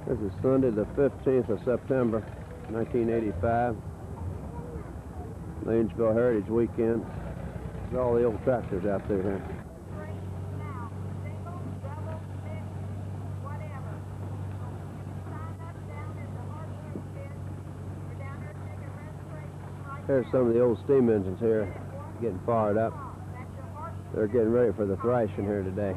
This is Sunday the 15th of September, 1985. Lanesville Heritage Weekend. There's all the old tractors out there here. Here's some of the old steam engines here getting fired up. They're getting ready for the thrashing here today.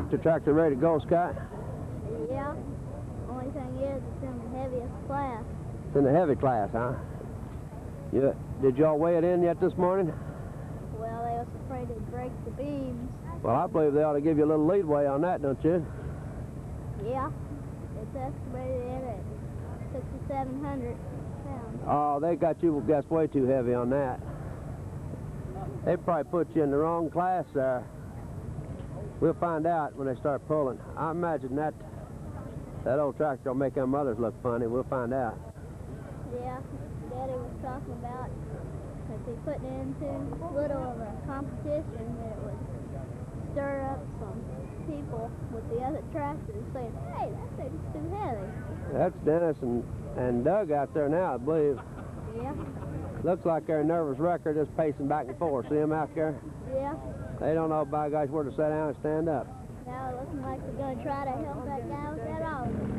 The tractor ready to go, Scott? Yeah. Only thing is, it's in the heaviest class. It's in the heavy class, huh? Yeah. Did y'all weigh it in yet this morning? Well, they was afraid it'd break the beams. Well, I believe they ought to give you a little leadway on that, don't you? Yeah. It's estimated in at 6,700 pounds. Oh, they got you guys way too heavy on that. They probably put you in the wrong class there. We'll find out when they start pulling. I imagine that old tractor will make them others look funny. We'll find out. Yeah, Daddy was talking about if he put into little of a competition that it would stir up some people with the other tractors saying, hey, that thing's too heavy. That's Dennis and Doug out there now, I believe. Yeah. Looks like they're a nervous wreck. They're just pacing back and forth. See them out there? Yeah. They don't know, by gosh, where to sit down and stand up. Now it looks like they're going to try to help that guy with that auger.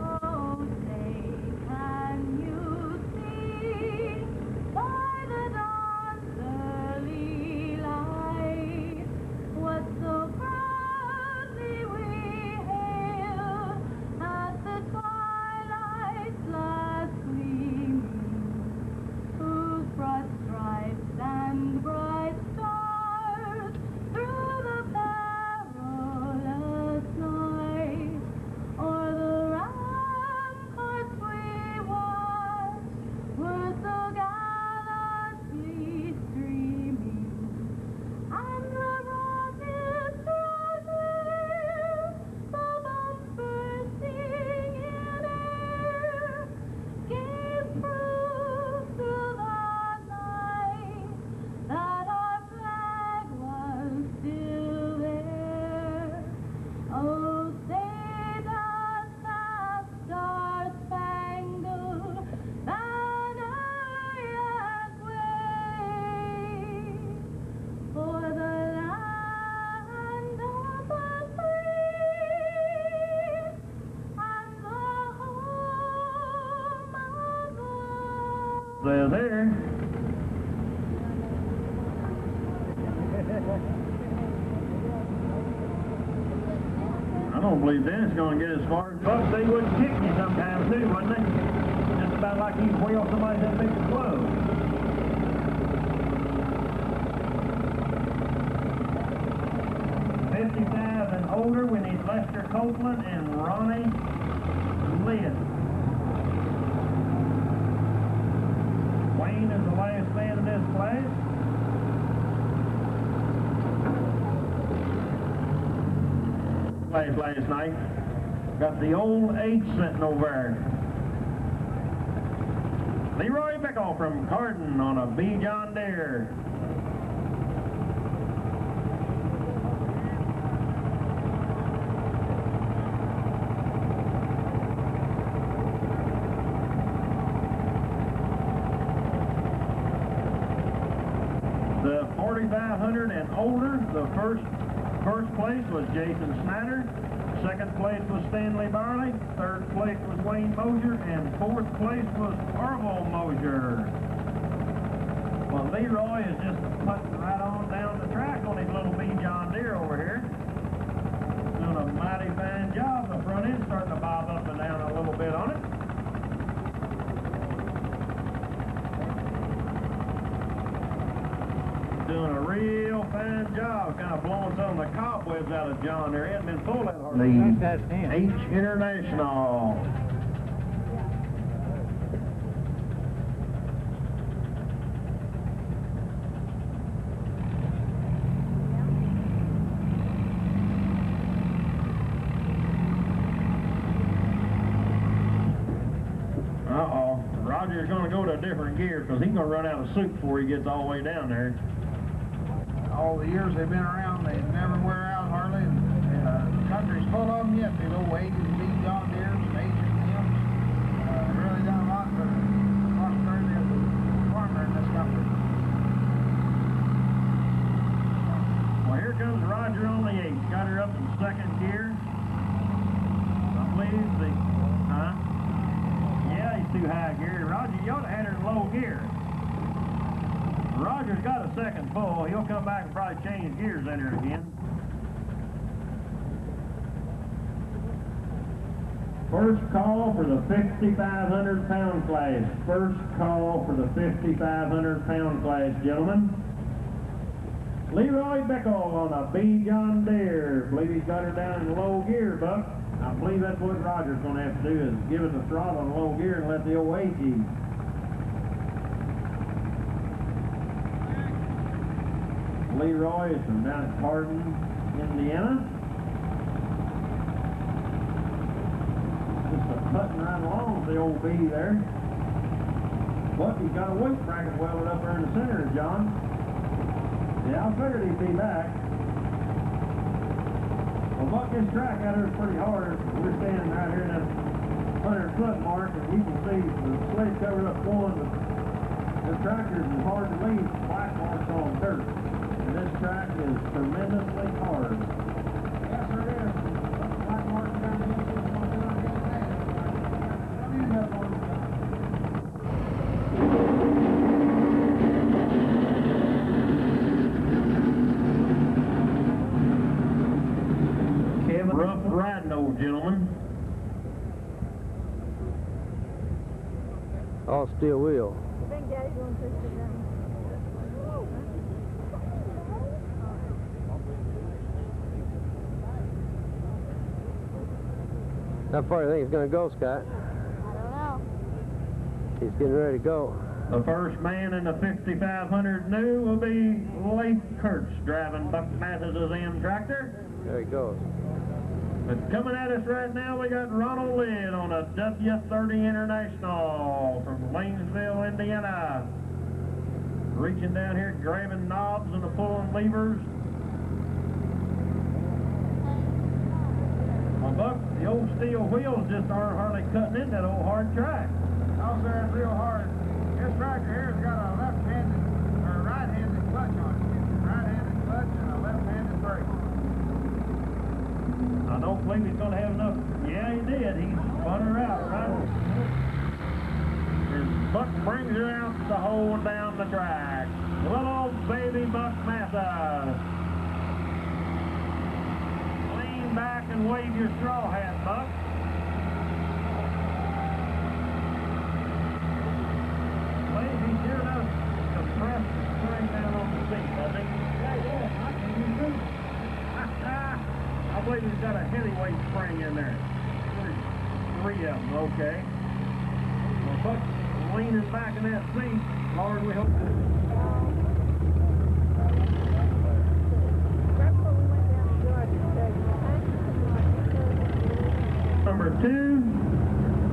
Oh, say, can you see by the dawn's early light what so proudly we hailed at the twilight's last gleaming, whose broad stripes and bright stars through the perilous night o'er the ramparts we watched were so gallantly streaming, and the rocket's broad glare, the bumpers sing in air, gave proof through the night that our flag was still there. Oh, say does that star-spangled banner yet wave for the land of the free and the home of the... They're there. I don't believe Dennis is going to get as far as... Folks, they wouldn't kick you sometimes too, wouldn't they? Just about like you wheel somebody that big clothes. $50,000 and older, we need Lester Copeland and Ronnie Lynn. Wayne is the last man in this class. Last night, got the old age sentinel there. Leroy Bickle from Cardin on a B John Deere. 500 and older. The first place was Jason Snyder. Second place was Stanley Barley. Third place was Wayne Mosier. And fourth place was Orville Mosier. Well, Leroy is just putting right on down the track on his little B John Deere over here. Doing a mighty fine job. The front end starting to bob up and down a little bit on it. Doing a real fine job, kind of blowing some of the cobwebs out of John there. He hadn't been full that hard. The H International. Uh-oh, Roger's going to go to a different gear because he's going to run out of soup before he gets all the way down there. All the years they've been around, they never wear out hardly. The country's full of them yet. These old 80s and these John Deeres and H&Ms. They've really done a lot for the prosperity of the farmer in this country. Well, here comes Roger on the 8. Got her up in second gear. I believe the, yeah, he's too high gear. Roger, you ought to have her in low gear. Roger's got a second full. He'll come back and probably change gears in her again. First call for the 5,500 pound class. First call for the 5,500 pound class, gentlemen. Leroy Bickle on a B John Deere. I believe he's got her down in low gear, Buck. I believe that's what Roger's going to have to do, is give it the throttle in low gear and let the old AG. Leroy is from down at Hardin, Indiana. Just a cutting right along with the old B there. But he's got a weight bracket welded up there in the center, John. Yeah, I figured he'd be back. Well, Buck, this track out here is pretty hard. We're standing right here in that 100-foot mark, and you can see the sled covered up one, but the tractors is hard to leave, black marks on dirt. And this track is tremendously hard. Yes, sir, it is. Black marks down the hill, so we're not getting that. Come in that one. Rough riding, old gentleman. All steel wheel. I think Daddy's going to push it down. How far do you think it's going to go, Scott? I don't know. He's getting ready to go. The first man in the 5,500 new will be Leif Kurtz driving Buck Mathis's M tractor. There he goes. And coming at us right now, we got Ronald Lynn on a W30 International from Lanesville, Indiana. Reaching down here, grabbing knobs and pulling levers. Well, Buck, the old steel wheels just aren't hardly cutting in that old hard track. No, sir, it's real hard. This tractor here has got a left-handed or right-handed clutch on it. It's a right-handed clutch and a left-handed brake. I don't believe he's going to have enough. Yeah, he did. He spun her out, right? And Buck brings her out to hold down the track. Little old baby Buck Mathis. Lean back and wave your straw hat, Buck. Well, he sure does compress the spring down on the seat, doesn't he? Yeah, I can use it. I believe he's got a heavyweight spring in there. There's 3 of them, okay. Well, Buck's leaning back in that seat. Lord, we hope that... Number 2,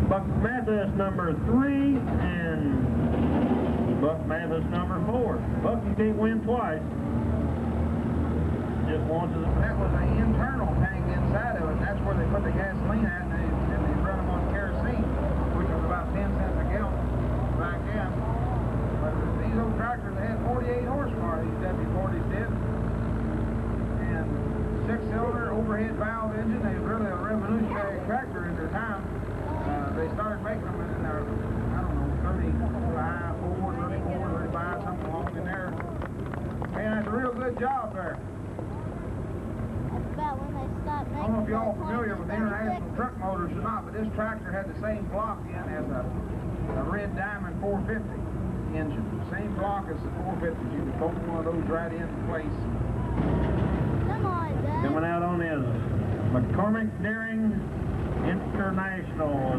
Buck Mathis number 3, and Buck Mathis number 4. Buck, you can't win twice. Just once is That was an internal tank inside of it. That's where they put the gasoline at, and they run them on kerosene, which was about 10 cents a gallon back then. But these old tractors, they had 48 horsepower, these W40s did. valve engine. They were really a revolutionary tractor in their time. They started making them in their, I don't know, 34, 35, something along in there. Man, that's a real good job there. That's about when they stopped making. I don't know if y'all are familiar with international truck motors or not, but this tractor had the same block in as a Red Diamond 450 engine. Same block as the 450s. You could bolt one of those right into place. Come on, Dad. Coming out on his McCormick Deering International,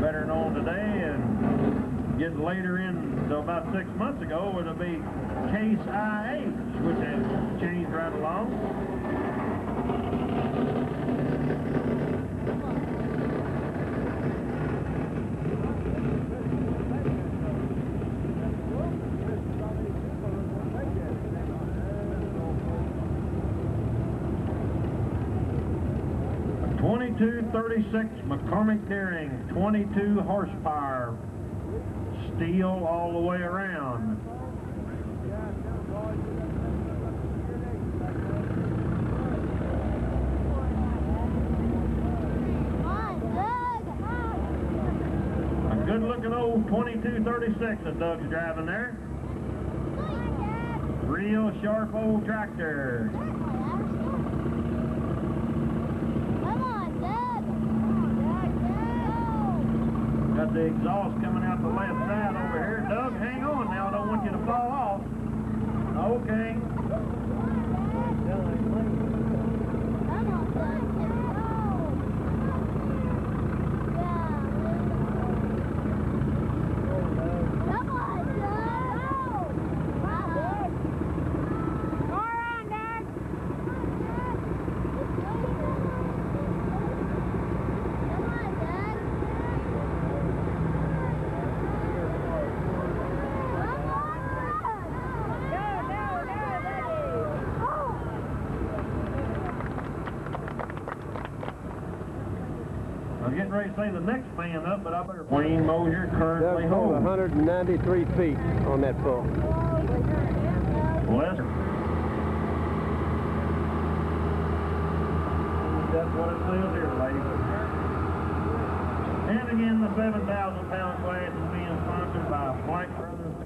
better known today, and getting later in, so about 6 months ago, it'll be Case IH, which has changed right along. .2236 McCormick Deering, 22 horsepower, steel all the way around. A good-looking old 2236 that Doug's driving there. Real sharp old tractor. Got the exhaust coming out the left side over here. Doug, hang on now. I don't want you to fall off. Okay. I'm getting ready to say the next man up, but I better... Wayne Mosier currently Doug pulled home. 193 feet on that pull. Well, that's what it says here, ladies. And again, the 7,000-pound class is being sponsored by Black Brothers.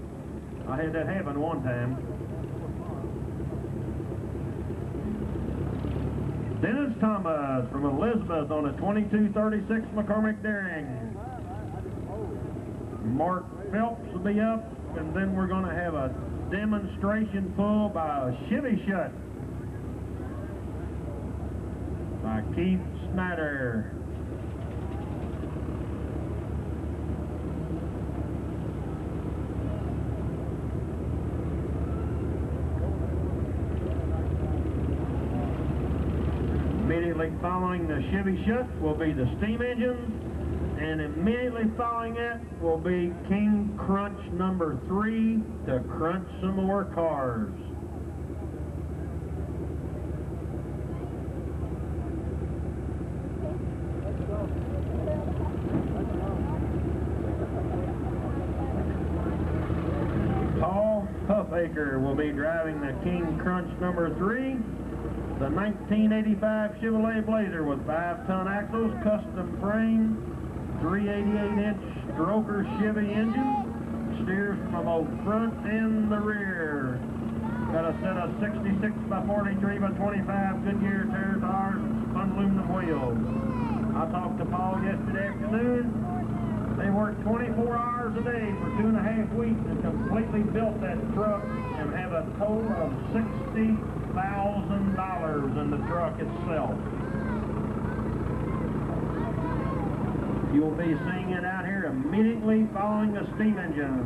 I had that happen one time. Denis Thomas from Elizabeth on a 2236 McCormick Deering. Mark Phelps will be up, and then we're going to have a demonstration pull by a Chevy Shut by Keith Snyder. Immediately following the Chevy Shut will be the steam engines, and immediately following it will be King Crunch number 3 to crunch some more cars. Paul Puffaker will be driving the King Crunch number 3. The 1985 Chevrolet Blazer with 5-ton axles, custom frame, 388-inch stroker Chevy engine, steers from both front and the rear. Got a set of 66 by 43 by 25 Goodyear tear tires and spun aluminum wheels. I talked to Paul yesterday afternoon. They worked 24 hours a day for 2.5 weeks and completely built that truck and have a total of $60,000 in the truck itself. You'll be seeing it out here immediately following the steam engine.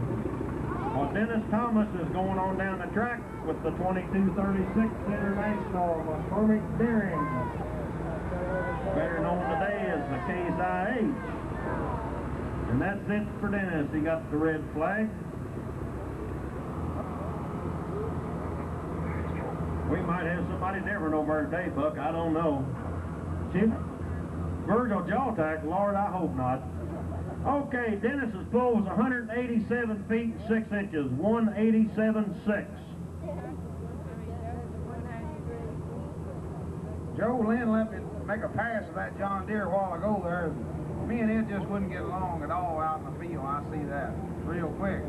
Well, Denis Thomas is going on down the track with the 2236 International McCormick Deering, better known today as the Case IH. And that's it for Denis. He got the red flag. We might have somebody different over today, Buck. I don't know. See? Virgil Jawtack, Lord, I hope not. Okay, Dennis's pull was 187 feet 6 inches, 187.6. Joe Lynn let me make a pass of that John Deere a while ago there. Me and it just wouldn't get along at all out in the field. I see that real quick.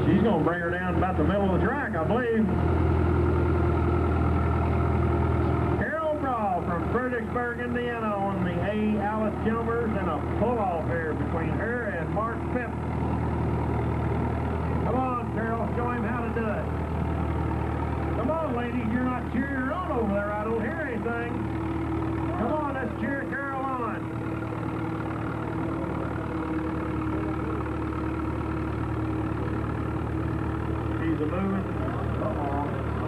She's going to bring her down about the middle of the track, I believe. Carol Brawl from Fredericksburg, Indiana on the A. Alice Jumpers, and a pull-off here between her and Mark Pip. Come on, Carol, show him how to do it. Come on, ladies, you're not cheering her on over there. I don't hear anything. Come on, let's cheer Carol on. She's a moving. I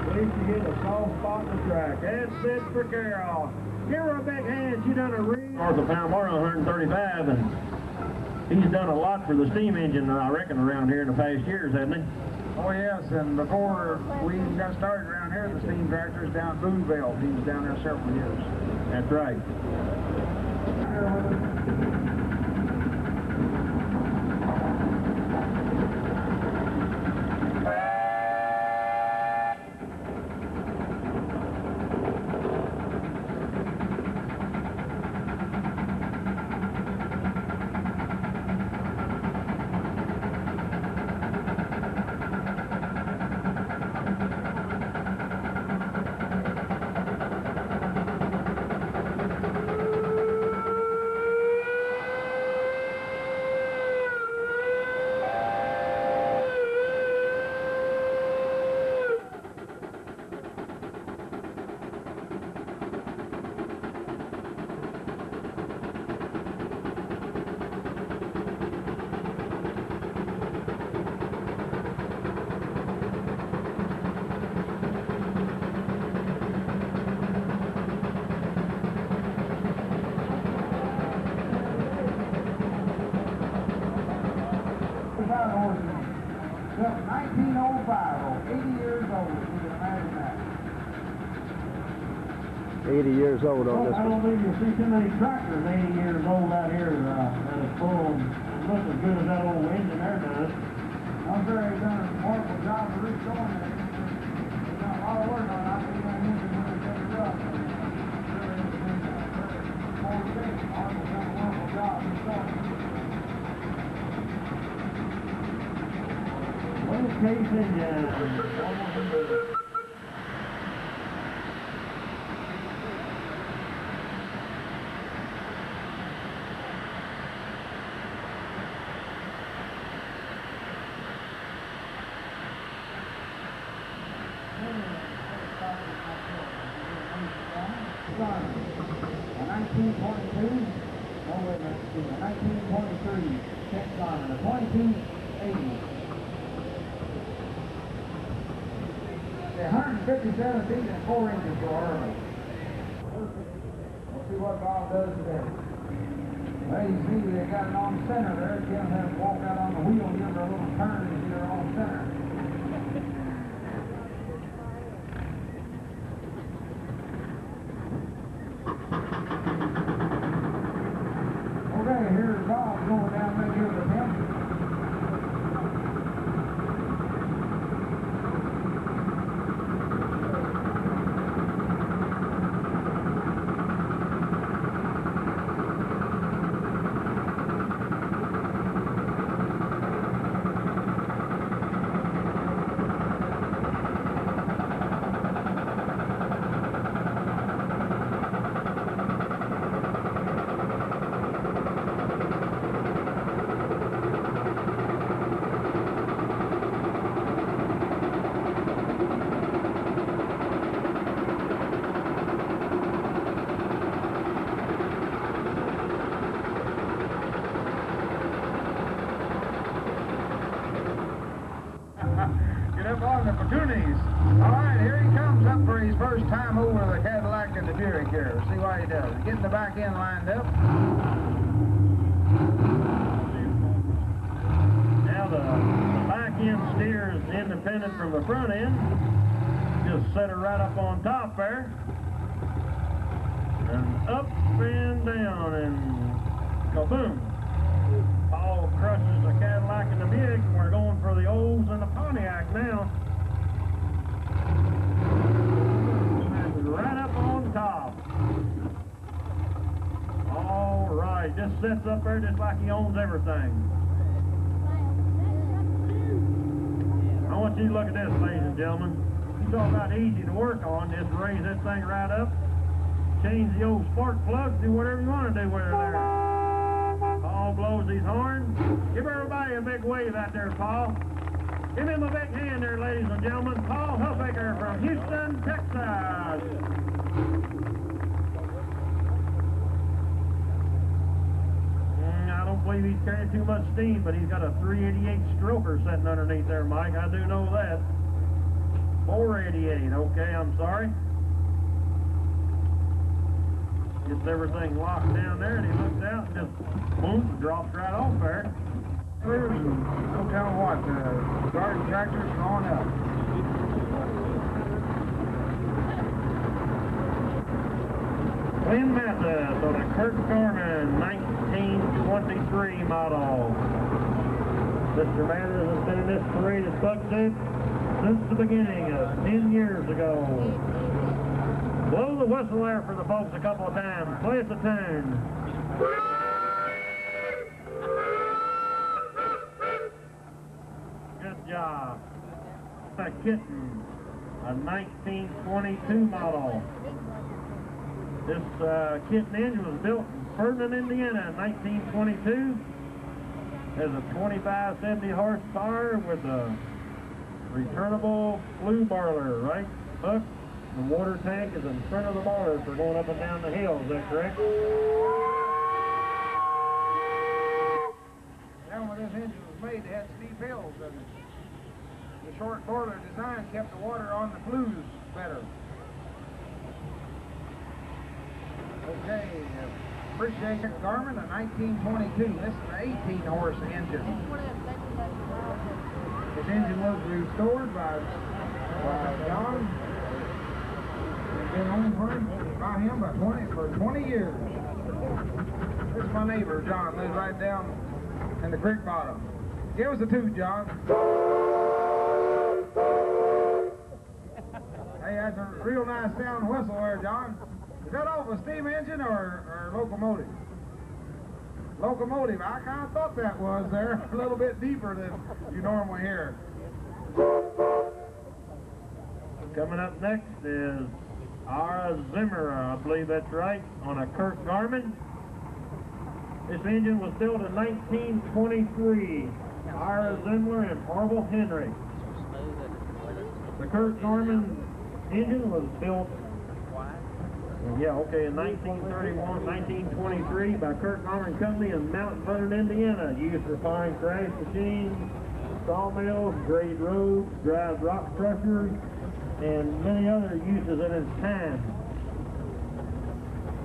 believe she hit a soft spot in the track. That's it for Carol. Give her a big hand. She done a north of Palmyra 135, and he's done a lot for the steam engine, I reckon, around here in the past years, hasn't he? Oh yes, and before we even got started around here, the steam tractors down Boonville. He was down there several years. That's right. Well, 1905, 80 years old, if you can imagine that. 80 years old on this I one. don't think you'll see too many tractors 80 years old out here that is full and look as good as that old engine there does. I'm sure he's done a wonderful job of restoring it. He's done a lot of work on it. I think that engine when it gets rough. I'm sure it's been more safe. Arnold's done a wonderful job restoring it. Well, case engine. In 1922, no wait a minute, 1923, Kent Simon, a 2280. The 157 feet and 4 inches for early. We'll see what Bob does today. Well, you see they got it on center there. Jim has to walk out on the wheel and give her a little turn to get her on center. Okay, here's Bob going down right here with him. Get up on the opportunities. All right, here he comes up for his first time over the Cadillac and the Buick here. See what he does. Getting the back end lined up. Now the back end steer is independent from the front end. Just set her right up on top there. And up and down and kaboom. Paul crushes the Cadillac and the Buick. We're going for the Olds and the Pontiac now. just sits up there just like he owns everything. I want you to look at this, ladies and gentlemen. You talk about easy to work on. Just raise this thing right up, change the old spark plug, do whatever you want to do with it there. Paul blows his horn. Give everybody a big wave out there, Paul. Give him a big hand there, ladies and gentlemen. Paul Huffaker from Houston, Texas. I don't believe he's carrying too much steam, but he's got a 388 stroker sitting underneath there, Mike. I do know that. 488, okay, I'm sorry. Gets everything locked down there, and he looks out and just, boom, drops right off there. Don't tell them what, garden tractors are on up. Glenn Mathis on a Kurt Garman 1923 model. Mr. Mathis has been in this parade of Buck since the beginning of 10 years ago. Blow the whistle there for the folks a couple of times. Play us a tune. Good job. A Kitten, a 1922 model. This Kitten engine was built in Ferdinand, Indiana in 1922. Has a 2570 horsepower with a returnable flue boiler, right, Buck? The water tank is in front of the boiler for going up and down the hill, is that correct? Now when this engine was made, they had steep hills, and the short boiler design kept the water on the flues better. Okay, appreciate it, Garmin, a 1922. This is an 18-horse engine. This engine was restored by John. It's been owned by him for 20 years. This is my neighbor, John, lives right down in the creek bottom. Give us a toot, John. Hey, that's a real nice sound whistle there, John. Is that off a steam engine or locomotive? Locomotive. I kind of thought that was there. A little bit deeper than you normally hear. Coming up next is Ara Zimmer, I believe that's right, on a Kurt Garman. This engine was built in 1923. Ara Zimmer and Orville Henry. The Kurt Garman engine was built in 1931, 1923 by Kurt Garman Company in Mount Vernon, Indiana. Used for fine crash machines, sawmills, grade roads, drive rock crushers, and many other uses in its time.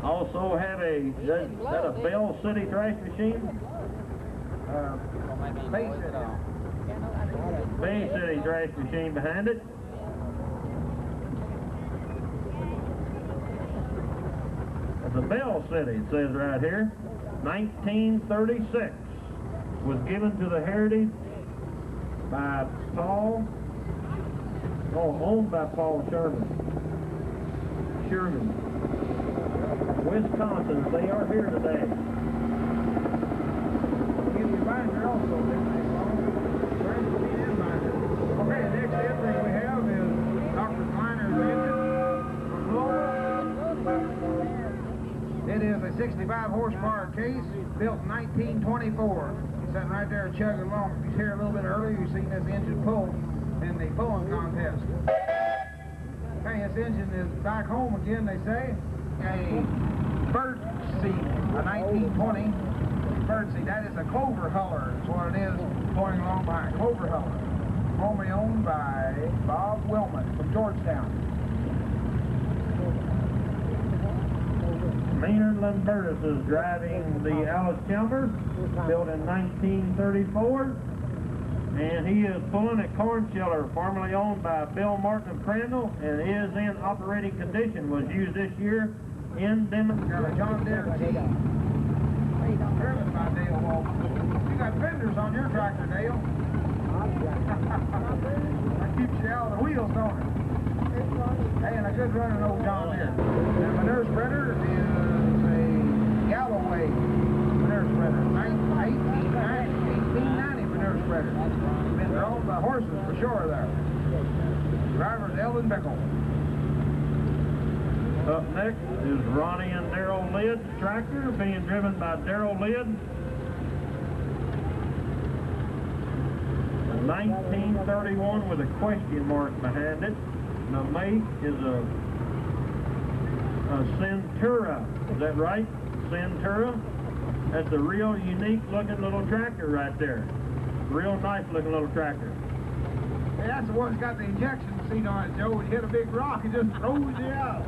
Also have is that a Bell City trash machine? Bay City trash machine behind it. It's a Bell City, it says right here. 1936. Was given to the Heritage by owned by Paul Sherman, Wisconsin. They are here today. Give you a binder also, didn't they? Okay, the next entry we have is Dr. Kleiner's engine from Louisville. It is a 65 horsepower case built in 1924. Sitting right there chugging along. If you hear a little bit earlier, you've seen this engine pull in the pulling contest. Okay, this engine is back home again, they say. A bird seat, a 1920 bird seat. That is a Clover Huller, is what it is, going along behind. Clover Huller. Formerly owned by Bob Wilmot from Georgetown. Maynard Lambertus is driving the Alice Chalmers, built in 1934. And he is pulling a corn chiller, formerly owned by Bill Martin of Crandall, and is in operating condition. Was used this year in demonstration. Got a John Deere T. Driven by Dale Walton. You got fenders on your tractor, Dale. That keeps you out of the wheels, don't it? Hey, and a good running old John Deere. And manure spreader is a Galloway manure thoroughbreder. They're owned by horses for sure there. Driver's Eldon Bickle. Up next is Ronnie and Darrell Lidd's tractor, being driven by Darrell Lidd. 1931 with a question mark behind it. The make is a Centura. Is that right? Centura? That's a real unique looking little tractor right there. Real nice looking little tractor. Hey, that's the one that's got the injection seat on it, Joe. When you hit a big rock, it just throws you out.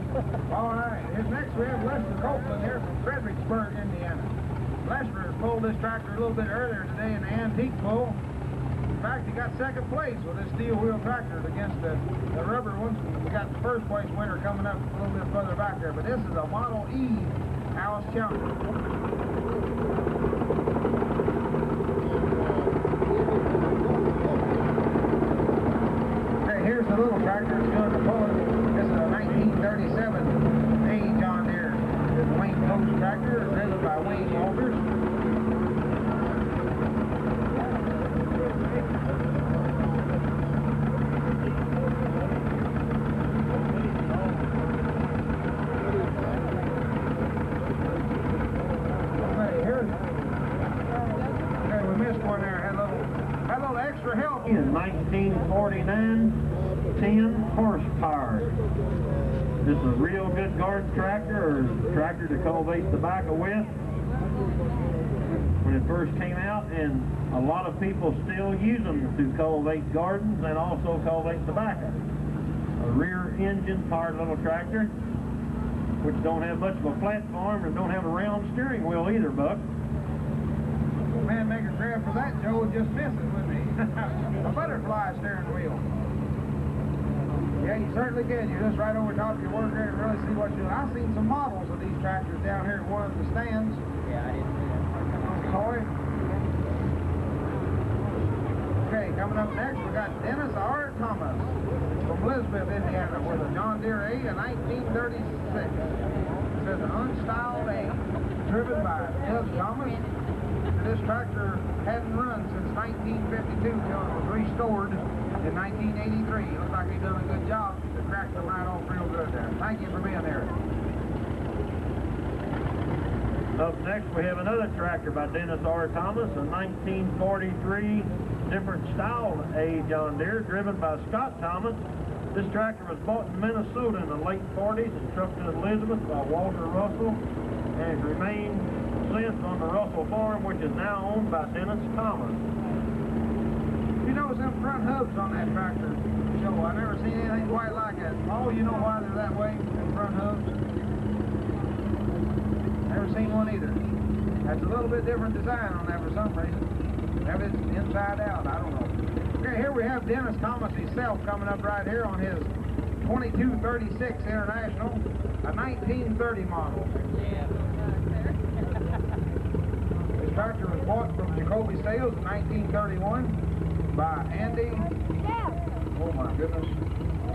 All right. Next we have Lester Copeland here from Fredericksburg, Indiana. Lester pulled this tractor a little bit earlier today in the antique pull. In fact, he got second place with this steel wheel tractor against the rubber ones. We got the first place winner coming up a little bit further back there. But this is a Model E Alice Challenger. Here's the little tractor that's doing the pulling. This is a 1937 John Deere. This is a Wayne Post tractor, driven by Wayne Walters. Okay, we missed one there. Had a little extra help. In 1949. 10 horsepower. This is a real good garden tractor, or tractor to cultivate tobacco with. When it first came out, and a lot of people still use them to cultivate gardens and also cultivate tobacco. A rear engine powered little tractor, which don't have much of a platform and don't have a round steering wheel either, Buck. Man, make a grab for that, Joe, just misses with me. A butterfly steering wheel. Yeah, you certainly can. You're just right over top of your work there and really see what you're doing. I've seen some models of these tractors down here at one of the stands. Yeah, I didn't see that. Toy. Okay, coming up next, we got Denis Thomas from Elizabeth, Indiana, with a John Deere A, a 1936. It says an unstyled A, driven by Denis Thomas. This tractor hadn't run since 1952 until it was restored in 1983. Looks like he's done a good job to crack them right off real good there. Thank you for being there. Up next, we have another tractor by Denis Thomas, a 1943 different style A John Deere, driven by Scott Thomas. This tractor was bought in Minnesota in the late 40s and trucked to Elizabeth by Walter Russell, and has remained since on the Russell farm, which is now owned by Denis Thomas. You know them front hubs on that tractor, Joe, I've never seen anything quite like it. Oh, you know why they're that way, them front hubs? Never seen one either. That's a little bit different design on that for some reason. Maybe it's inside out, I don't know. Okay, here we have Denis Thomas himself coming up right here on his 2236 International, a 1930 model. This tractor was bought from Jacoby Sales in 1931 by Andy, oh my goodness,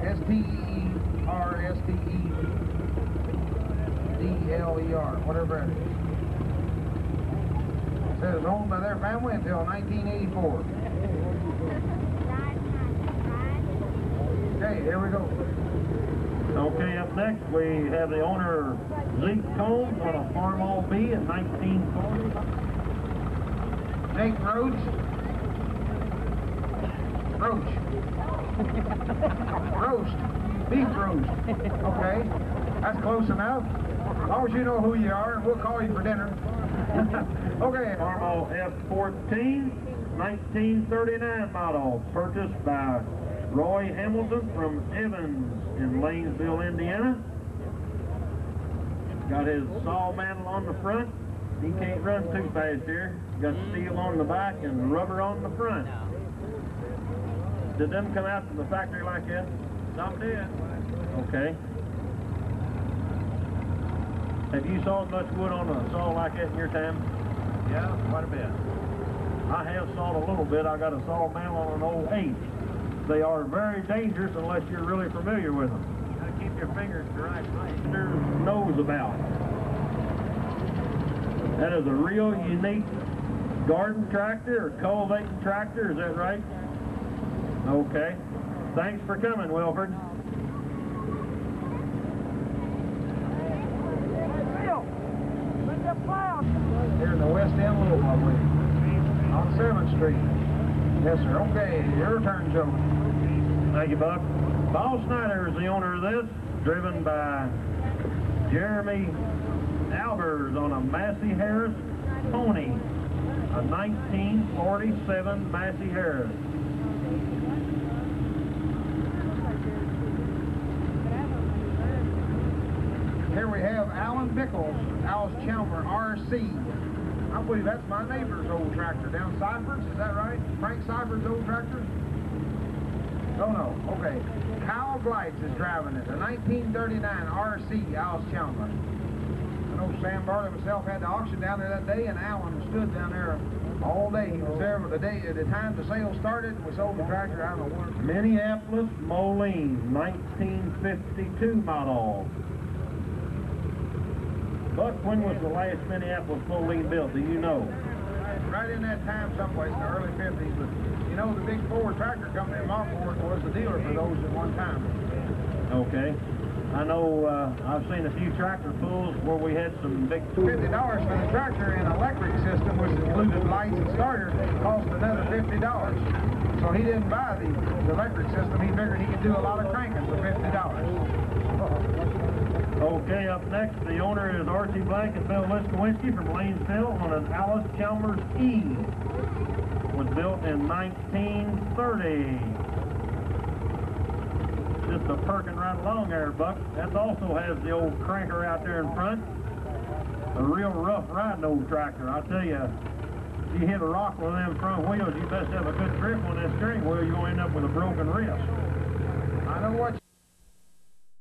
S-T-E-R-S-T-E-D-L-E-R, whatever it is. It says owned by their family until 1984. Okay, here we go. Okay, up next we have the owner Zeke Combs on a Farmall B in 1940. Jake Roach. Roach. Roast. Beef roast. Okay, that's close enough. As long as you know who you are, and we'll call you for dinner. Okay. Farmall F14, 1939 model, purchased by Roy Hamilton from Evans in Lanesville, Indiana. Got his saw mantle on the front. He can't run too fast here. Got steel on the back and rubber on the front. Did them come out from the factory like that? Some did. Okay. Have you sawed much wood on a saw like that in your time? Yeah, quite a bit. I have sawed a little bit. I got a saw mantle on an old 8. They are very dangerous unless you're really familiar with them. You gotta keep your fingers the right place. Their nose about. That is a real unique garden tractor or cultivating tractor, is that right? Okay. Thanks for coming, Wilford. Here in the west end, Louisville, I believe. On 7th Street. Yes, sir. Okay, your turn, Joe. Thank you, Buck. Paul Snyder is the owner of this, driven by Jeremy Albers on a Massey Harris pony, a 1947 Massey Harris. Here we have Alan Bickles, Alice Chalmer, RC. I believe that's my neighbor's old tractor down Cypress, is that right? Frank Cypress' old tractor? Oh no, okay. Kyle Glites is driving it, a 1939 RC Alice Chalmer. I know Sam Barley myself had the auction down there that day, and Alan stood down there all day. He was there the day at the time the sale started, and we sold the tractor. I don't know when. Minneapolis Moline, 1952 model. Buck, when was the last Minneapolis Moline built? Do you know? Right in that time someplace in the early 50s, but you know the big Ford tractor company in Longport was the dealer for those at one time. Okay. I know I've seen a few tractor pulls where we had some big... $50 for the tractor and electric system, which included lights and starter, cost another $50. So he didn't buy the electric system. He figured he could do a lot of cranking for $50. Okay, up next, the owner is Archie Blank and Bill Liskowinski from Lanesville on an Alice Chalmers E. Was built in 1930. Just a perking right along there, Buck. That also has the old cranker out there in front. A real rough riding old tractor. I tell you, if you hit a rock with them front wheels, you best have a good grip on that steering wheel. You're going to end up with a broken wrist. I know what